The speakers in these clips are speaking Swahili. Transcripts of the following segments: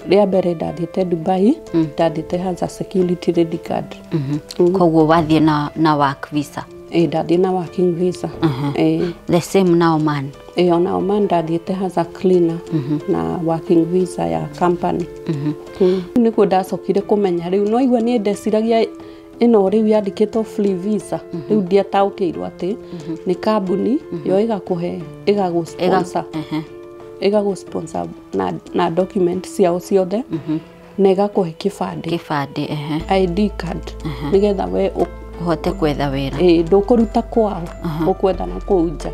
ria mbere ndathiĩte Dubai ndathiĩte as a security ready guard koguo wathie na work visa ndathiĩ na working visa the same na Oman ona Oman ndathiĩte as a cleaner na working visa ya company nĩguo ndacokire kũmenya rĩu no igua niĩ ndeciragia ino riu yandikitwo free visa riu ndiataũkĩirwo atĩ nĩ kambuni yo ĩgakũhe ĩgagũsponsor na document ciao ciothe na ĩgakũhe kĩbandĩ ID card nĩgetha we uhote kwetha wĩra ndũkũruta kwao ũkwetha na kũu nja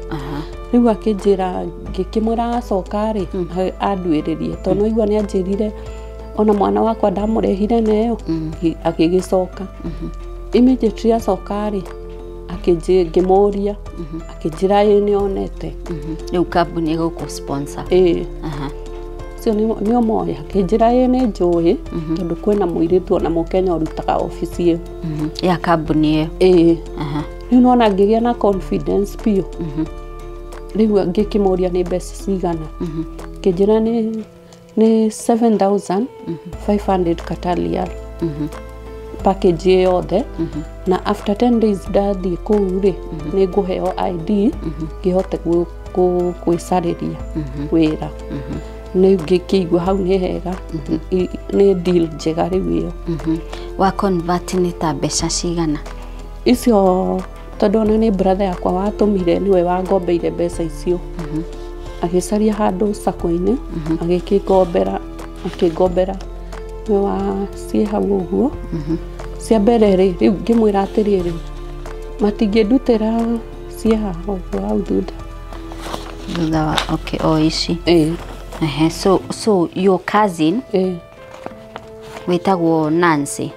rĩu akĩnjĩra ngĩkĩmwĩra acoka rĩ anduĩrĩrie tondũ igua nĩ anjĩrire ona mwana wakwa ndamũrehire nayo akĩgĩcoka immediately acoka rĩ ngĩmũria akĩnjĩra nĩ onete rĩu kambuni ĩgũkũ sponsor cio nĩ moya akĩnjĩra nĩ njũĩ tondũ kwĩna mũirĩtu ona Mũkenya ũrutaga ofici ĩyo ya kambuni ĩyo rĩu nona ngĩgĩa na confidence piũ rĩu ngĩkĩmũria nĩ mbeca cigana akĩnjĩra nĩ 7,500 Qatari package yothe na after 10 days ndathiĩ kũu rĩ nĩ ngũheo ID ngĩhote kwĩcarĩria wĩra nĩ ngĩkĩigua hau nĩ hega nĩ deal njega rĩu ĩyo wa convert nĩ ta mbeca cigana icio tondũ ona nĩ brother yakwa watũmire nĩwe wangombeire mbeca icio agĩcaria handũ sako-inĩ akĩngombera nĩ wa ciĩ hau ũguo cia mbere rĩ rĩu ngĩmwĩra atĩrĩrĩ matingĩndutĩra ciĩ haha ũguo hau thutha wa o ici so your cousin wĩtagwo Nancy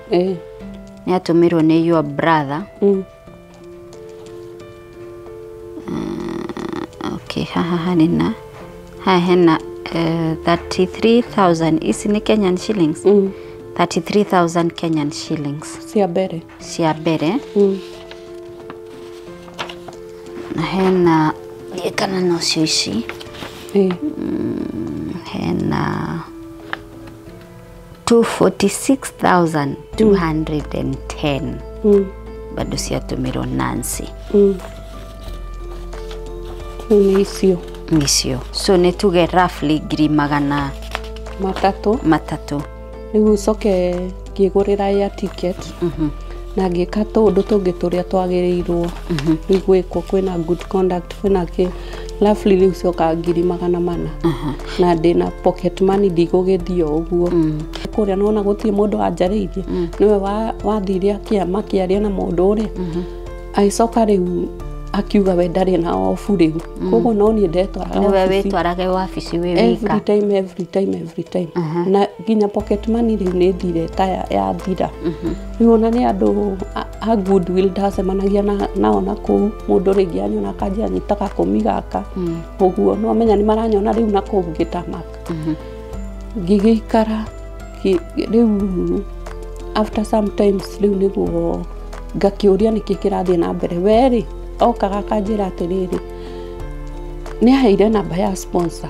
nĩ atũmirwo nĩ your brother haha hena 33,000 ici ni Kenyan shillings 33,000 Kenyan shillings cia mbere na hena kana nocio ici hena 246,210 bado ciatũmirwo Nancy icio so nĩ tuge roughly ngiri magana matatũ rĩu ucoke ngĩgũrĩra air ticket na ngĩka tũndũ tũngĩ tũrĩa twagĩrĩirwo rĩu gwĩkwo kwĩna good conduct kwĩna kĩ roughly rĩu coka ngiri magana mana na ndĩna pocket money ndigũgĩthio ũguo kũrĩa nona gũtirĩ mũndũ anjarĩirie nĩwe wathire akĩaria na mũndũ ũrĩa agĩcoka rĩu akiuga we ndarĩ na ofu rĩu koguo no niĩ ndetwaraga niwe wĩtwarage wabici wĩ wika every time na nginya pocket money rĩu nĩ thire ta yathira rĩu ona nĩ andũ a goodwill ndacemanagia nao na kũu mũndũ rĩngĩ anyona kanjia nyitaga komi gaka ũguo no menya nĩ maranyona rĩu na kũu ngĩtamaka ngĩgĩikara rĩu after sometimes rĩu nĩguo ngakĩũria nĩkĩ kĩrathiĩ na mbere werĩ okaga kanjĩra atĩrĩrĩ nĩ aheire namba ya sponsor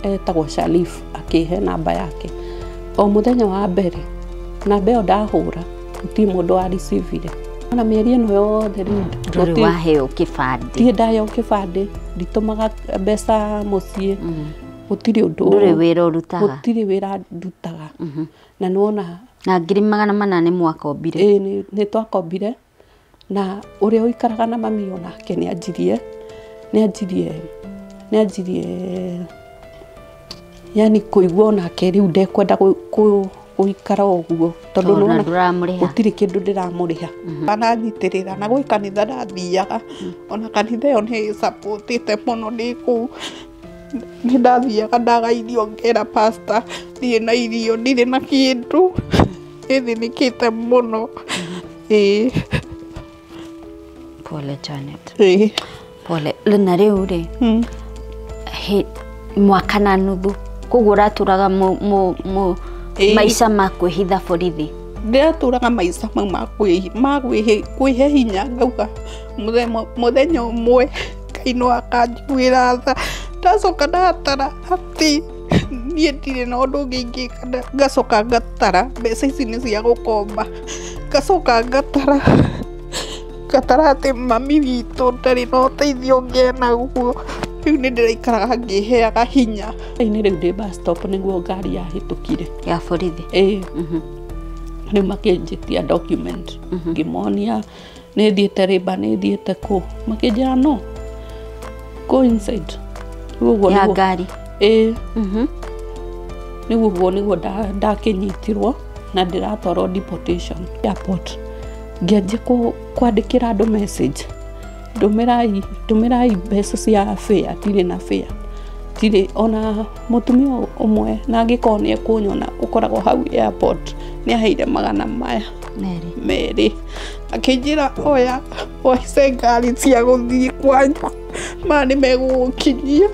etagwo Sharif akĩhe namba yake o mũthenya wa mbere namba ĩyo ndahũra gũtirĩ mũndũ wa receive ona mĩeri ĩno yothe ndũrĩ waheo kĩbandĩ ndirĩ ndaheo kĩbandĩ nditũmaga mbeca mũciĩ gũtirĩ ũndũ gũtirĩ wĩra ndutaga na nĩwona na ngiri magana mana nĩ mwakombire nĩ twakombire na ũrĩa ũikaraga na mami onake nĩ anjirie yani kũigua onake rĩu ndekwenda gũikara ũguo tondũ nona gũtirĩ kĩndũ ndĩramũrĩha ananyitĩrĩra na gwĩ kanitha ndathiaga ona kanitha ĩyo nĩ support-ĩte mũno nĩ kũu nĩ ndathiaga ndagairio ngera pastor ndirĩ na irio ndirĩ na kĩndũ ĩthĩnĩkĩte mũno pole Janet pole na rĩu rĩ mwaka na nuthu koguo ũratũraga maica ma kwĩhitha borithi ndiratũraga maica mau ma kwĩhe hinya ngauga mũthenya ũmwe Ngai no akanjiguĩra tha ndacoka ndatara atĩ niĩ ndirĩ na ũndũ ũngĩ ingĩka ngacoka ngatara mbeca ici nĩ cia gũkomba ngacoka ngatara atĩ mami witũ ndarĩ na ũteithio ũngĩ naguo rĩu nĩ ndĩraikaraga ngĩheaga hinya nĩ rĩu ndĩ bus stop nĩguo ngari yahĩtũkire ya borithi rĩu makĩnjĩtia document ngĩmonia nĩ thiĩte rĩmba nĩ thiĩte kũ makĩnjĩra no go inside ya ngari nĩguo ndakĩnyitirwo na ndĩratwarwo deportation airport ngĩanjia kwandĩkĩra andũ message ndũmĩrai mbeca cia fare ndirĩ na fare ndirĩ ona mũtumia ũmwe na angĩkorwo nĩ ekũnyona ũkoragwo hau airport nĩ aheire magana maya merĩ akĩnjĩra oya oice ngari cia gũthiĩ kwanyu ma nĩ megũgũkinyia